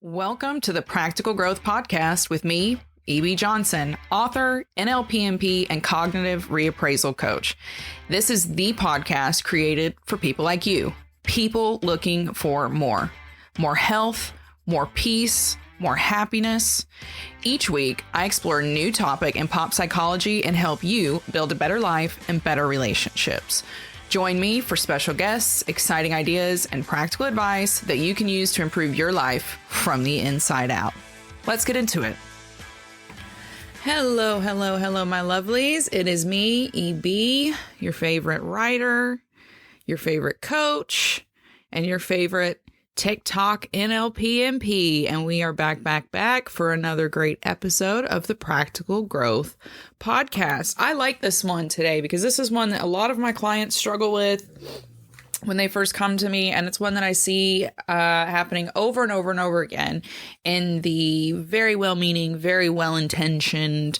Welcome to the Practical Growth Podcast with me, E.B. Johnson, author, NLPMP, and cognitive reappraisal coach. This is the podcast created for people like you, people looking for more health, more peace, more happiness. Each week, I explore a new topic in pop psychology and help you build a better life and better relationships. Join me for special guests, exciting ideas, and practical advice that you can use to improve your life from the inside out. Let's get into it. Hello, my lovelies. It is me, EB, your favorite writer, your favorite coach, and your favorite TikTok NLPMP, and we are back for another great episode of the Practical Growth Podcast. I like this one today because this is one that a lot of my clients struggle with when they first come to me, and it's one that I see happening over and over again in the very well-meaning, very well-intentioned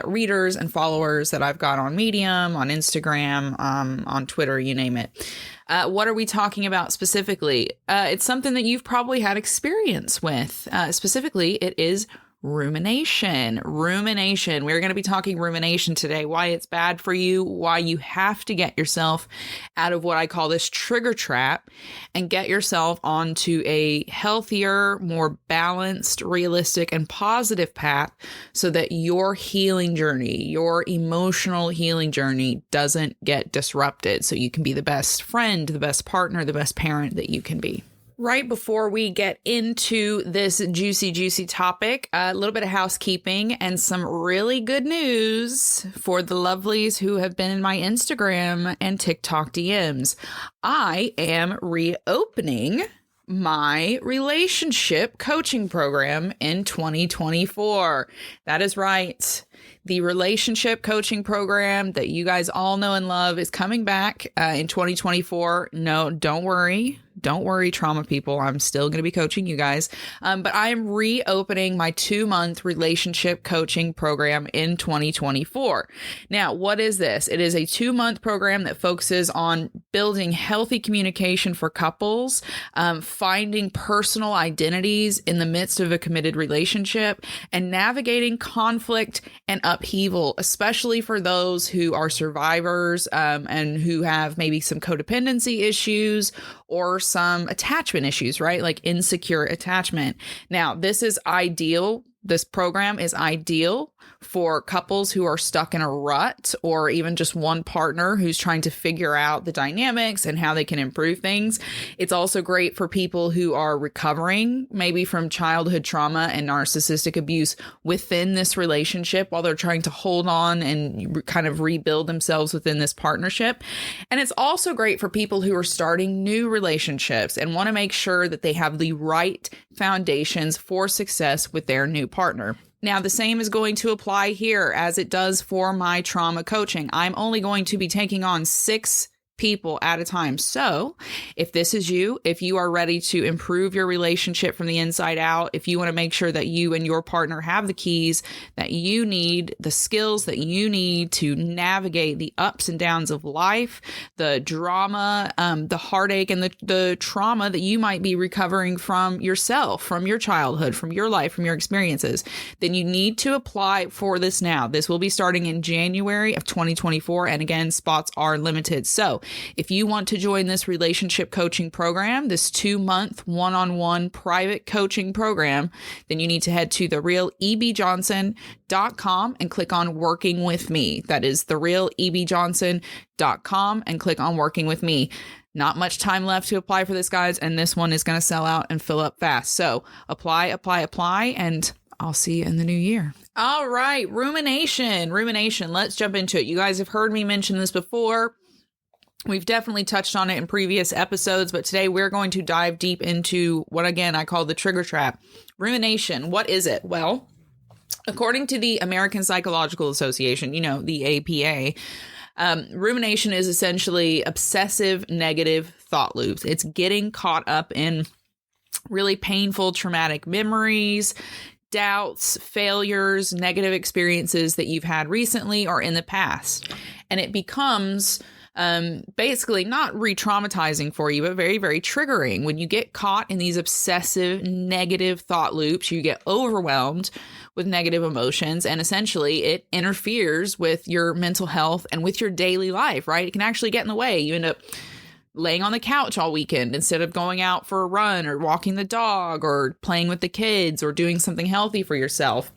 readers and followers that I've got on Medium, on Instagram, on Twitter, you name it. What are we talking about specifically? It's something that you've probably had experience with. Specifically, it is rumination. We're going to be talking rumination today, why it's bad for you, why you have to get yourself out of what I call this trigger trap and get yourself onto a healthier, more balanced, realistic, and positive path so that your healing journey, your emotional healing journey doesn't get disrupted, so you can be the best friend, the best partner, the best parent that you can be. Right before we get into this juicy topic, a little bit of housekeeping and some really good news for the lovelies who have been in my Instagram and TikTok DMs. I am reopening my relationship coaching program in 2024. That is right. The relationship coaching program that you guys all know and love is coming back in 2024. No, don't worry. Don't worry, trauma people. I'm still going to be coaching you guys. But I am reopening my 2-month relationship coaching program in 2024. Now, what is this? It is a 2-month program that focuses on building healthy communication for couples, finding personal identities in the midst of a committed relationship, and navigating conflict and upheaval, especially for those who are survivors and who have maybe some codependency issues or some attachment issues, right? Like insecure attachment. Now, this is ideal. This program is ideal for couples who are stuck in a rut, or even just one partner who's trying to figure out the dynamics and how they can improve things. It's also great for people who are recovering maybe from childhood trauma and narcissistic abuse within this relationship while they're trying to hold on and kind of rebuild themselves within this partnership. And it's also great for people who are starting new relationships and want to make sure that they have the right foundations for success with their new partner. Now, the same is going to apply here as it does for my trauma coaching. I'm only going to be taking on 6 people at a time. So if this is you, if you are ready to improve your relationship from the inside out, if you want to make sure that you and your partner have the keys that you need, the skills that you need to navigate the ups and downs of life, the drama, the heartache, and the trauma that you might be recovering from yourself, from your childhood, from your life, from your experiences, then you need to apply for this now. This will be starting in January of 2024. And again, spots are limited. So if you want to join this relationship coaching program, this 2-month one-on-one private coaching program, then you need to head to therealebjohnson.com and click on Working With Me. That is therealebjohnson.com and click on Working With Me. Not much time left to apply for this, guys, and this one is going to sell out and fill up fast. So apply, and I'll see you in the new year. All right, rumination. Let's jump into it. You guys have heard me mention this before. We've definitely touched on it in previous episodes, but today we're going to dive deep into what, again, I call the trigger trap. Rumination, what is it? Well, according to the American Psychological Association, the APA, rumination is essentially obsessive negative thought loops. It's getting caught up in really painful, traumatic memories, doubts, failures, negative experiences that you've had recently or in the past. And it becomes Basically not re-traumatizing for you, but very, very triggering. When you get caught in these obsessive negative thought loops, you get overwhelmed with negative emotions, and essentially it interferes with your mental health and with your daily life, right? It can actually get in the way. You end up laying on the couch all weekend instead of going out for a run or walking the dog or playing with the kids or doing something healthy for yourself.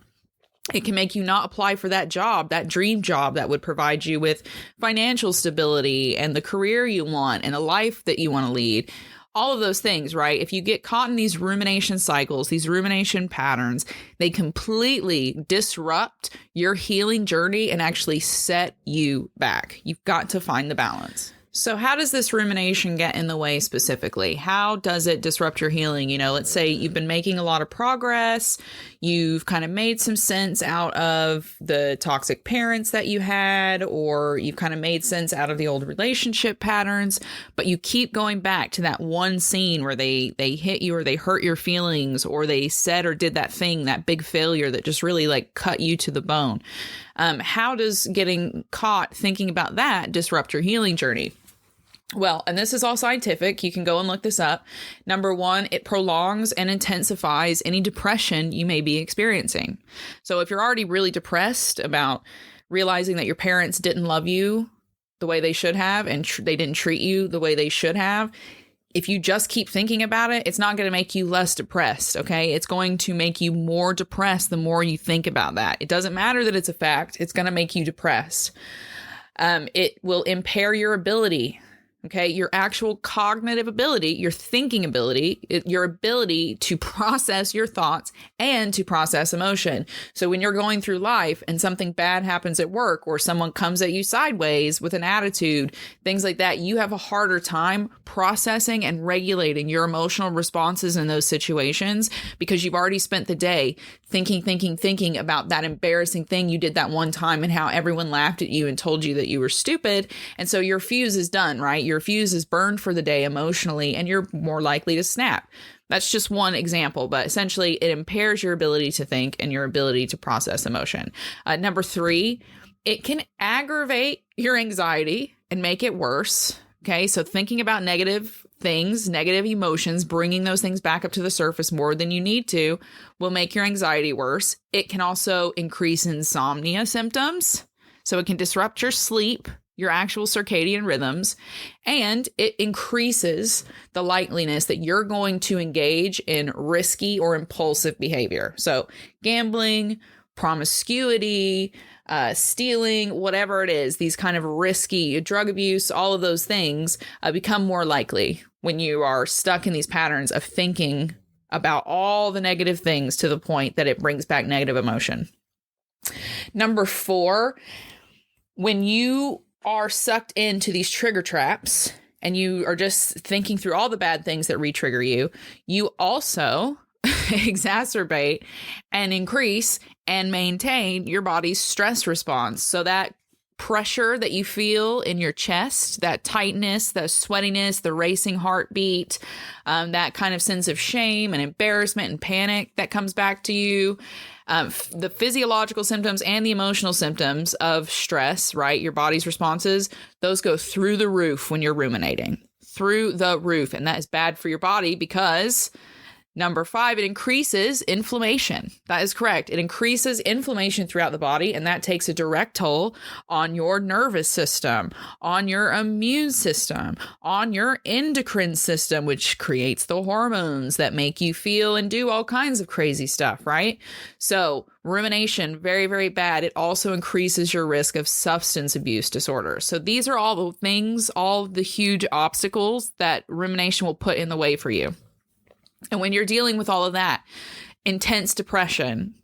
It can make you not apply for that job, that dream job that would provide you with financial stability and the career you want and a life that you want to lead. All of those things, right? If you get caught in these rumination cycles, these rumination patterns, they completely disrupt your healing journey and actually set you back. You've got to find the balance. So how does this rumination get in the way specifically? How does it disrupt your healing? Let's say you've been making a lot of progress. You've kind of made some sense out of the toxic parents that you had, or you've kind of made sense out of the old relationship patterns, but you keep going back to that one scene where they hit you or they hurt your feelings, or they said or did that thing, that big failure that just really like cut you to the bone. How does getting caught thinking about that disrupt your healing journey? Well, and this is all scientific. You can go and look this up. Number one, it prolongs and intensifies any depression you may be experiencing. So if you're already really depressed about realizing that your parents didn't love you the way they should have, and they didn't treat you the way they should have, if you just keep thinking about it, it's not going to make you less depressed, okay? It's going to make you more depressed the more you think about that. It doesn't matter that it's a fact. It's going to make you depressed. It will impair your ability. Okay, your actual cognitive ability, your thinking ability, your ability to process your thoughts and to process emotion. So when you're going through life and something bad happens at work, or someone comes at you sideways with an attitude, things like that, you have a harder time processing and regulating your emotional responses in those situations because you've already spent the day thinking about that embarrassing thing you did that one time and how everyone laughed at you and told you that you were stupid. And so your fuse is done, right? Your fuse is burned for the day emotionally, and you're more likely to snap. That's just one example, but essentially it impairs your ability to think and your ability to process emotion. Number three, it can aggravate your anxiety and make it worse. Okay, so thinking about negative things, negative emotions, bringing those things back up to the surface more than you need to will make your anxiety worse. It can also increase insomnia symptoms. So it can disrupt your sleep, your actual circadian rhythms, and it increases the likeliness that you're going to engage in risky or impulsive behavior. So gambling, promiscuity, stealing, whatever it is, these kind of risky drug abuse, all of those things become more likely when you are stuck in these patterns of thinking about all the negative things to the point that it brings back negative emotion. Number four, when you are sucked into these trigger traps and you are just thinking through all the bad things that re-trigger you, you also exacerbate and increase and maintain your body's stress response. So that pressure that you feel in your chest, that tightness, the sweatiness, the racing heartbeat, that kind of sense of shame and embarrassment and panic that comes back to you, the physiological symptoms and the emotional symptoms of stress, right? Your body's responses, those go through the roof when you're ruminating, through the roof. And that is bad for your body because number five, it increases inflammation. That is correct. It increases inflammation throughout the body, and that takes a direct toll on your nervous system, on your immune system, on your endocrine system, which creates the hormones that make you feel and do all kinds of crazy stuff, right? So rumination, very, very bad. It also increases your risk of substance abuse disorders. So these are all the things, all the huge obstacles that rumination will put in the way for you. And when you're dealing with all of that, intense depression,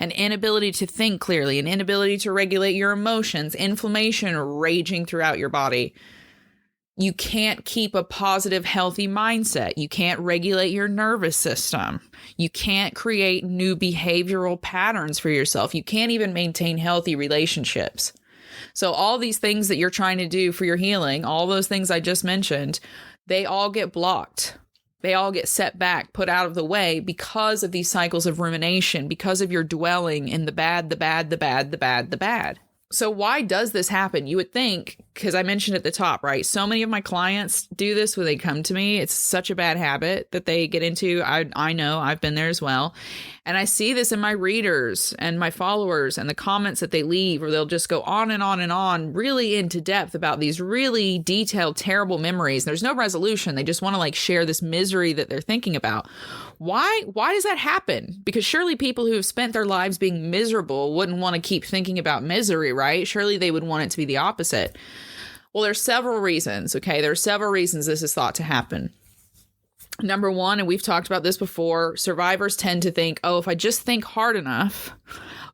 an inability to think clearly, an inability to regulate your emotions, inflammation raging throughout your body, you can't keep a positive, healthy mindset. You can't regulate your nervous system. You can't create new behavioral patterns for yourself. You can't even maintain healthy relationships. So all these things that you're trying to do for your healing, all those things I just mentioned, they all get blocked. They all get set back, put out of the way because of these cycles of rumination, because of your dwelling in the bad, the bad, the bad, the bad, the bad. So why does this happen? You would think, because I mentioned at the top, right? So many of my clients do this when they come to me. It's such a bad habit that they get into. I know, I've been there as well. And I see this in my readers and my followers and the comments that they leave, where they'll just go on and on and on, really into depth about these really detailed, terrible memories. There's no resolution. They just want to like share this misery that they're thinking about. Why does that happen? Because surely people who have spent their lives being miserable wouldn't want to keep thinking about misery, right? Surely they would want it to be the opposite. Well, there's several reasons, okay? There are several reasons this is thought to happen. Number one, and we've talked about this before, survivors tend to think, oh, if I just think hard enough,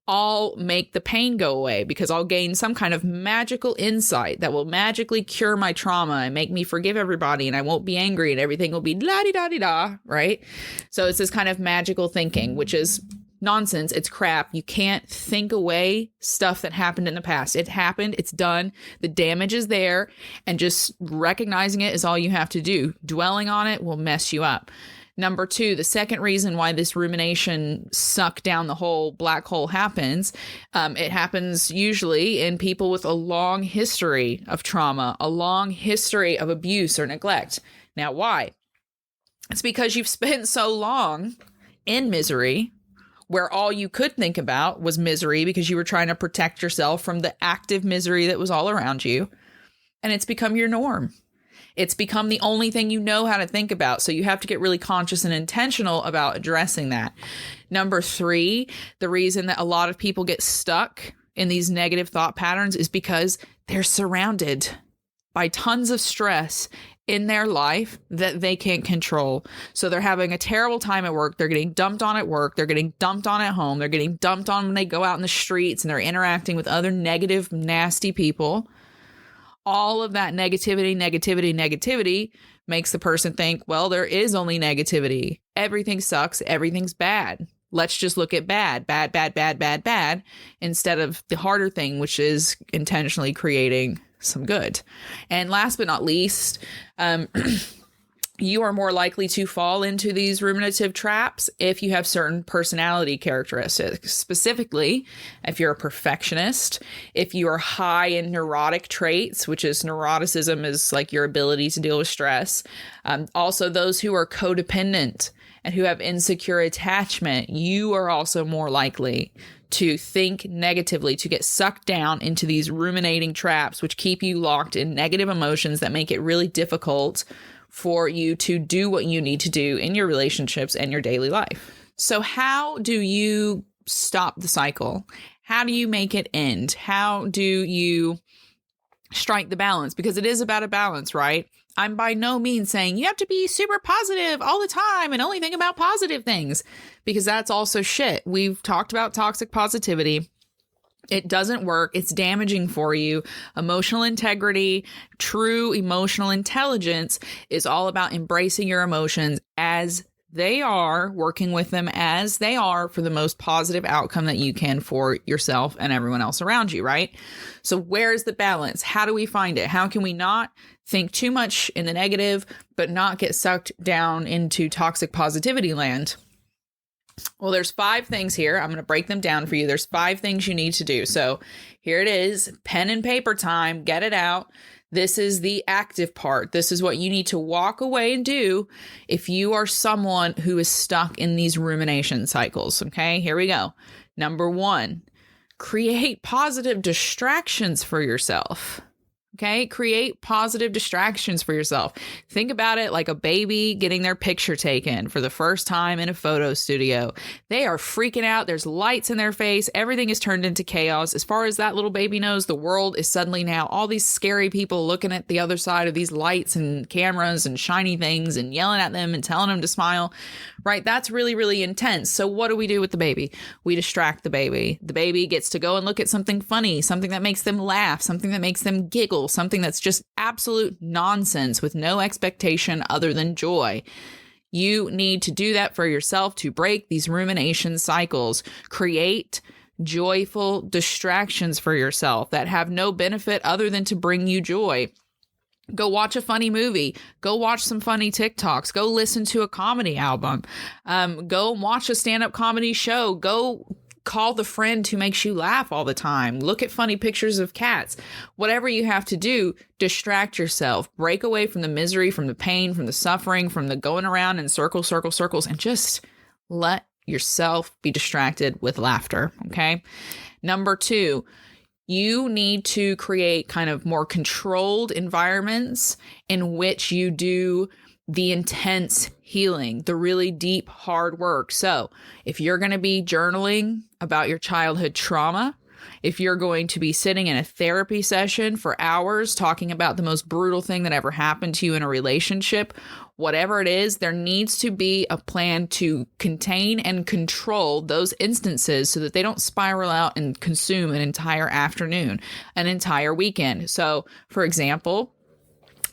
I'll make the pain go away because I'll gain some kind of magical insight that will magically cure my trauma and make me forgive everybody, and I won't be angry and everything will be la-di-da-di-da, right? So it's this kind of magical thinking, which is nonsense. It's crap. You can't think away stuff that happened in the past. It happened. It's done. The damage is there. And just recognizing it is all you have to do. Dwelling on it will mess you up. Number two, the second reason why this rumination suck down the whole black hole happens, it happens usually in people with a long history of trauma, a long history of abuse or neglect. Now, why? It's because you've spent so long in misery, where all you could think about was misery because you were trying to protect yourself from the active misery that was all around you. And it's become your norm. It's become the only thing you know how to think about. So you have to get really conscious and intentional about addressing that. Number three, the reason that a lot of people get stuck in these negative thought patterns is because they're surrounded by tons of stress in their life that they can't control. So they're having a terrible time at work. They're getting dumped on at work. They're getting dumped on at home. They're getting dumped on when they go out in the streets and they're interacting with other negative, nasty people. All of that negativity makes the person think, well, there is only negativity. Everything sucks. Everything's bad. Let's just look at bad, instead of the harder thing, which is intentionally creating some good. And last but not least, you are more likely to fall into these ruminative traps if you have certain personality characteristics. Specifically, if you're a perfectionist, if you are high in neurotic traits, which is neuroticism is like your ability to deal with stress. Also, those who are codependent and who have insecure attachment, you are also more likely to think negatively, to get sucked down into these ruminating traps, which keep you locked in negative emotions that make it really difficult for you to do what you need to do in your relationships and your daily life. So how do you stop the cycle? How do you make it end? How do you strike the balance? Because it is about a balance, right? I'm by no means saying you have to be super positive all the time and only think about positive things, because that's also shit. We've talked about toxic positivity. It doesn't work. It's damaging for you. Emotional integrity, true emotional intelligence is all about embracing your emotions as they are, working with them as they are for the most positive outcome that you can for yourself and everyone else around you, right? So where's the balance? How do we find it? How can we not think too much in the negative, but not get sucked down into toxic positivity land? Well, there's 5 things here. I'm going to break them down for you. There's 5 things you need to do. So here it is, pen and paper time, get it out. This is the active part. This is what you need to walk away and do if you are someone who is stuck in these rumination cycles. Okay, here we go. Number 1, create positive distractions for yourself. Okay, create positive distractions for yourself. Think about it like a baby getting their picture taken for the first time in a photo studio. They are freaking out. There's lights in their face. Everything is turned into chaos. As far as that little baby knows, the world is suddenly now all these scary people looking at the other side of these lights and cameras and shiny things and yelling at them and telling them to smile, right? That's really, really intense. So what do we do with the baby? We distract the baby. The baby gets to go and look at something funny, something that makes them laugh, something that makes them giggle, something that's just absolute nonsense with no expectation other than joy. You need to do that for yourself to break these rumination cycles. Create joyful distractions for yourself that have no benefit other than to bring you joy. Go watch a funny movie. Go watch some funny TikToks. Go listen to a comedy album. Go watch a stand-up comedy show. Go Call the friend who makes you laugh all the time. Look at funny pictures of cats. Whatever you have to do, distract yourself. Break away from the misery, from the pain, from the suffering, from the going around in circles, and just let yourself be distracted with laughter, okay? Number 2, you need to create kind of more controlled environments in which you do the intense healing, the really deep, hard work. So if you're going to be journaling about your childhood trauma, if you're going to be sitting in a therapy session for hours talking about the most brutal thing that ever happened to you in a relationship, whatever it is, there needs to be a plan to contain and control those instances so that they don't spiral out and consume an entire afternoon, an entire weekend. So, for example,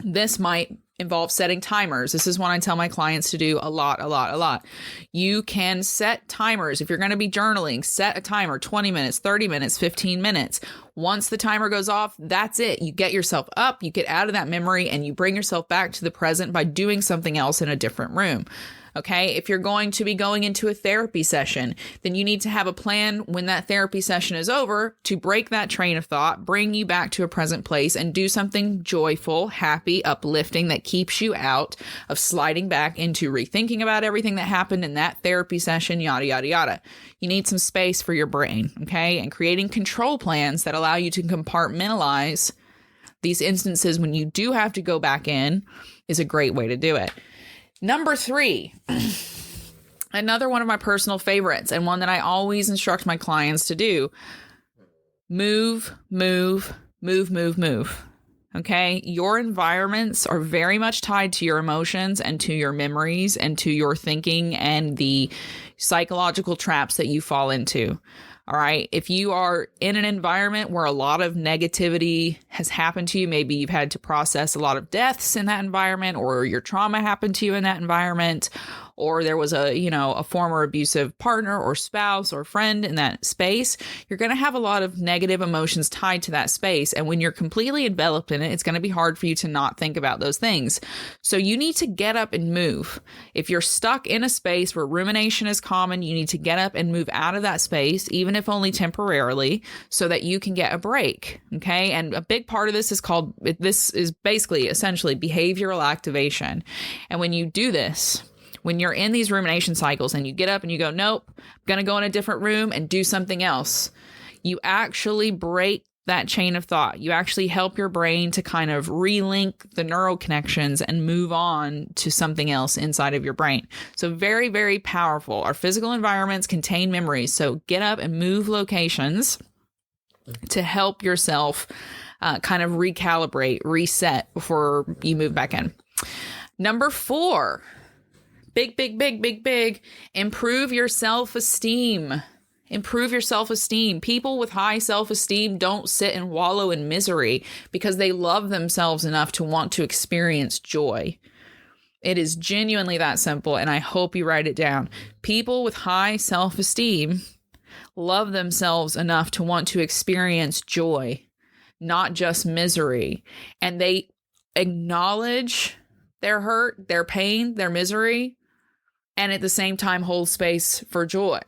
this might involve setting timers. This is one I tell my clients to do a lot. You can set timers. If you're going to be journaling, set a timer, 20 minutes, 30 minutes, 15 minutes. Once the timer goes off, that's it. You get yourself up, you get out of that memory, and you bring yourself back to the present by doing something else in a different room. Okay, if you're going to be going into a therapy session, then you need to have a plan when that therapy session is over to break that train of thought, bring you back to a present place, and do something joyful, happy, uplifting that keeps you out of sliding back into rethinking about everything that happened in that therapy session, yada, yada, yada. You need some space for your brain, okay? And creating control plans that allow you to compartmentalize these instances when you do have to go back in is a great way to do it. Number 3, another one of my personal favorites and one that I always instruct my clients to do, move. Okay. Your environments are very much tied to your emotions and to your memories and to your thinking and the psychological traps that you fall into. All right. If you are in an environment where a lot of negativity has happened to you, maybe you've had to process a lot of deaths in that environment, or your trauma happened to you in that environment, or there was a former abusive partner or spouse or friend in that space, you're going to have a lot of negative emotions tied to that space. And when you're completely enveloped in it, it's going to be hard for you to not think about those things. So you need to get up and move. If you're stuck in a space where rumination is common, you need to get up and move out of that space, even if only temporarily, so that you can get a break. Okay. And a big part of this is basically essentially behavioral activation. And when you do this, when you're in these rumination cycles and you get up and you go, nope, I'm going to go in a different room and do something else, you actually break that chain of thought. You actually help your brain to kind of relink the neural connections and move on to something else inside of your brain. So very, very powerful. Our physical environments contain memories. So get up and move locations to help yourself kind of recalibrate, reset before you move back in. Number 4. Big. Improve your self-esteem. Improve your self-esteem. People with high self-esteem don't sit and wallow in misery because they love themselves enough to want to experience joy. It is genuinely that simple, and I hope you write it down. People with high self-esteem love themselves enough to want to experience joy, not just misery. And they acknowledge their hurt, their pain, their misery, and at the same time hold space for joy.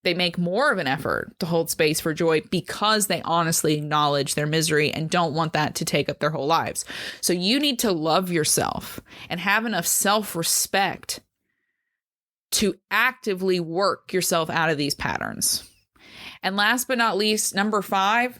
They make more of an effort to hold space for joy because they honestly acknowledge their misery and don't want that to take up their whole lives. So you need to love yourself and have enough self-respect to actively work yourself out of these patterns. And last but not least, number 5,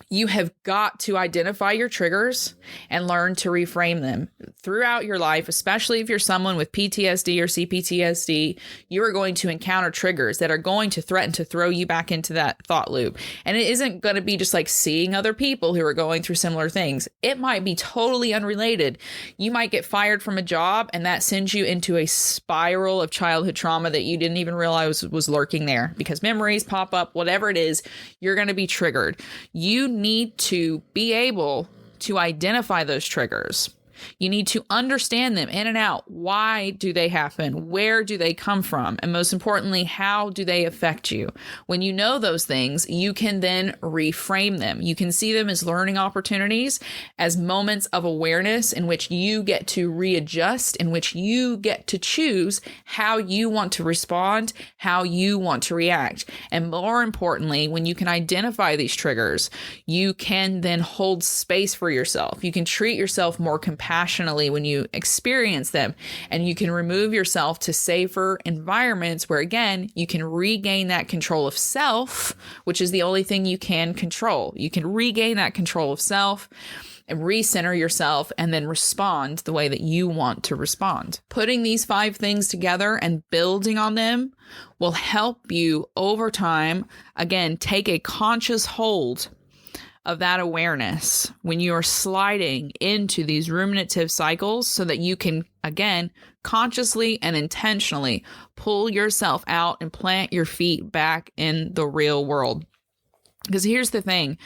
you have got to identify your triggers and learn to reframe them throughout your life, especially if you're someone with PTSD or CPTSD. You are going to encounter triggers that are going to threaten to throw you back into that thought loop. And it isn't going to be just like seeing other people who are going through similar things. It might be totally unrelated. You might get fired from a job and that sends you into a spiral of childhood trauma that you didn't even realize was lurking there because memories pop up, whatever it is, you're going to be triggered. You need to be able to identify those triggers. You need to understand them in and out. Why do they happen? Where do they come from? And most importantly, how do they affect you? When you know those things, you can then reframe them. You can see them as learning opportunities, as moments of awareness in which you get to readjust, in which you get to choose how you want to respond, how you want to react. And more importantly, when you can identify these triggers, you can then hold space for yourself. You can treat yourself more compassionately when you experience them, and you can remove yourself to safer environments where, again, you can regain that control of self, which is the only thing you can control. You can regain that control of self and recenter yourself and then respond the way that you want to respond. Putting these 5 things together and building on them will help you over time, again, take a conscious hold of that awareness when you are sliding into these ruminative cycles, so that you can, again, consciously and intentionally pull yourself out and plant your feet back in the real world. Because here's the thing.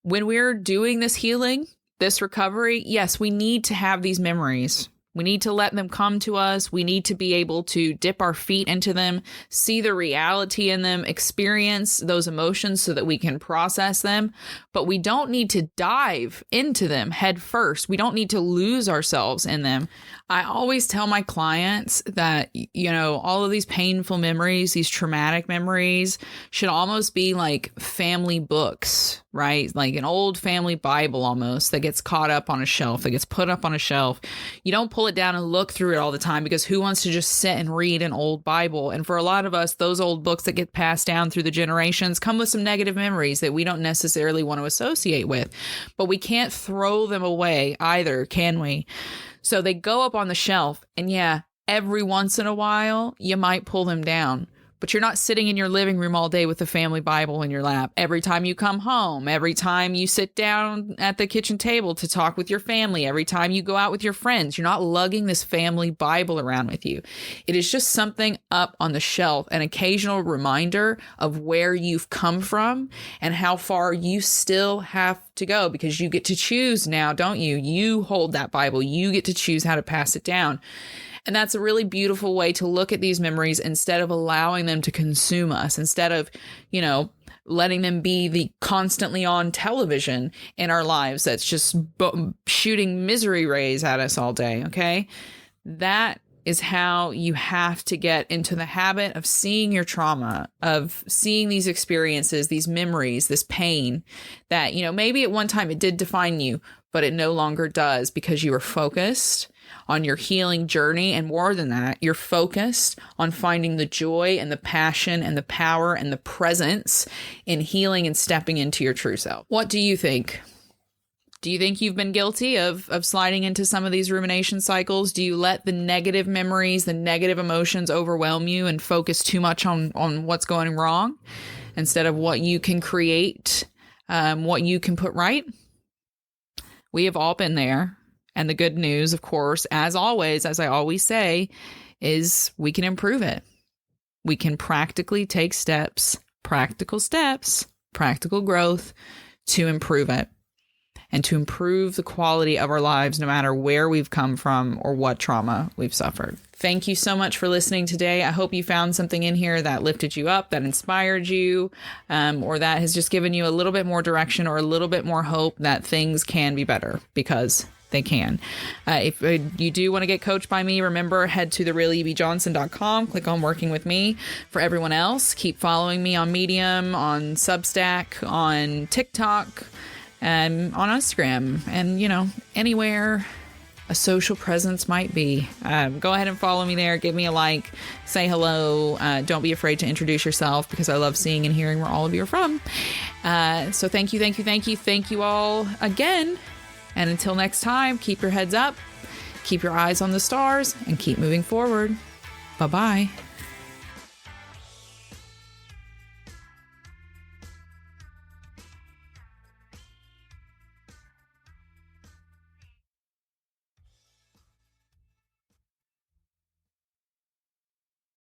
When we're doing this healing, this recovery, yes, we need to have these memories. We need to let them come to us. We need to be able to dip our feet into them, see the reality in them, experience those emotions so that we can process them. But we don't need to dive into them head first. We don't need to lose ourselves in them. I always tell my clients that, all of these painful memories, these traumatic memories should almost be like family books, right? Like an old family Bible almost that gets caught up on a shelf, that gets put up on a shelf. You don't pull it down and look through it all the time, because who wants to just sit and read an old Bible? And for a lot of us, those old books that get passed down through the generations come with some negative memories that we don't necessarily want to associate with. But we can't throw them away either, can we? So they go up on the shelf, and yeah, every once in a while, you might pull them down. But you're not sitting in your living room all day with the family Bible in your lap. Every time you come home, every time you sit down at the kitchen table to talk with your family, every time you go out with your friends, you're not lugging this family Bible around with you. It is just something up on the shelf, an occasional reminder of where you've come from and how far you still have to go, because you get to choose now, don't you? You hold that Bible. You get to choose how to pass it down. And that's a really beautiful way to look at these memories, instead of allowing them to consume us, instead of, letting them be the constantly on television in our lives that's just shooting misery rays at us all day. Okay. That is how you have to get into the habit of seeing your trauma, of seeing these experiences, these memories, this pain that, maybe at one time it did define you, but it no longer does, because you were focused on your healing journey. And more than that, you're focused on finding the joy and the passion and the power and the presence in healing and stepping into your true self. What do you think? Do you think you've been guilty of sliding into some of these rumination cycles? Do you let the negative memories, the negative emotions overwhelm you and focus too much on what's going wrong instead of what you can create, what you can put right? We have all been there. And the good news, of course, as always, as I always say, is we can improve it. We can practically take practical growth to improve it, and to improve the quality of our lives, no matter where we've come from or what trauma we've suffered. Thank you so much for listening today. I hope you found something in here that lifted you up, that inspired you, or that has just given you a little bit more direction or a little bit more hope that things can be better, because they can. If you do want to get coached by me, remember, head to therealebjohnson.com, click on working with me. For everyone else, keep following me on Medium, on Substack, on TikTok, and on Instagram, and anywhere a social presence might be. Go ahead and follow me there. Give me a like, say hello. Don't be afraid to introduce yourself, because I love seeing and hearing where all of you are from. So thank you all again. And until next time, keep your heads up, keep your eyes on the stars, and keep moving forward. Bye-bye.